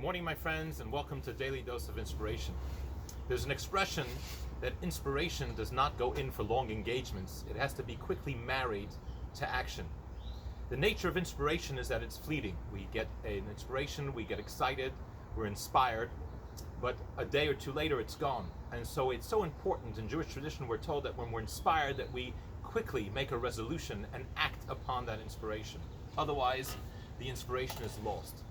morning, my friends, and welcome to Daily Dose of Inspiration. There's an expression that inspiration does not go in for long engagements. It has to be quickly married to action. The nature of inspiration is that it's fleeting. We get an inspiration, we get excited, we're inspired, but a day or two later it's gone. And so it's so important in Jewish tradition, we're told that when we're inspired that we quickly make a resolution and act upon that inspiration. Otherwise, the inspiration is lost.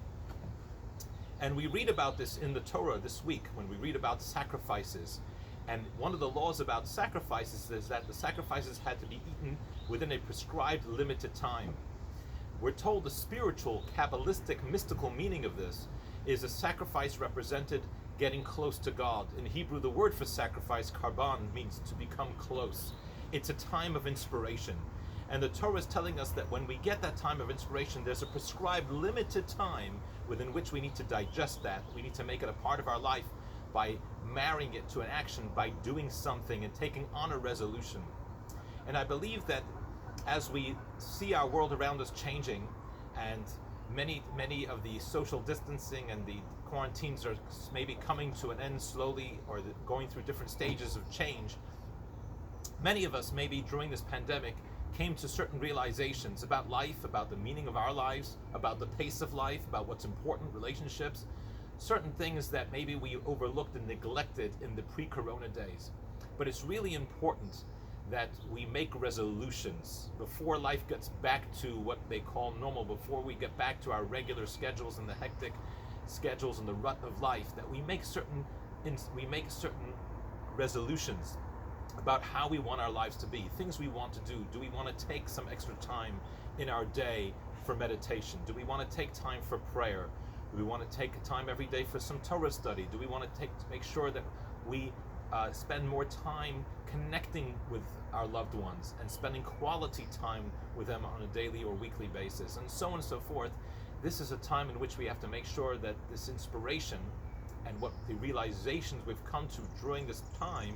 And we read about this in the Torah this week when we read about sacrifices. And one of the laws about sacrifices is that the sacrifices had to be eaten within a prescribed limited time. We're told the spiritual, Kabbalistic, mystical meaning of this is a sacrifice represented getting close to God. In Hebrew, the word for sacrifice, karban, means to become close. It's a time of inspiration. And the Torah is telling us that when we get that time of inspiration, there's a prescribed limited time within which we need to digest that. We need to make it a part of our life by marrying it to an action, by doing something and taking on a resolution. And I believe that as we see our world around us changing, and many of the social distancing and the quarantines are maybe coming to an end slowly, or going through different stages of change, many of us maybe during this pandemic came to certain realizations about life, about the meaning of our lives, about the pace of life, about what's important, relationships, certain things that maybe we overlooked and neglected in the pre-corona days. But it's really important that we make resolutions before life gets back to what they call normal, before we get back to our regular schedules and the hectic schedules and the rut of life, that we make certain resolutions about how we want our lives to be, things we want to do. Do we want to take some extra time in our day for meditation? Do we want to take time for prayer? Do we want to take time every day for some Torah study? Do we want to make sure that we spend more time connecting with our loved ones and spending quality time with them on a daily or weekly basis, and so on and so forth? This is a time in which we have to make sure that this inspiration and what the realizations we've come to during this time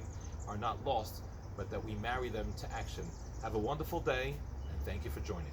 are not lost, but that we marry them to action. Have a wonderful day, and thank you for joining.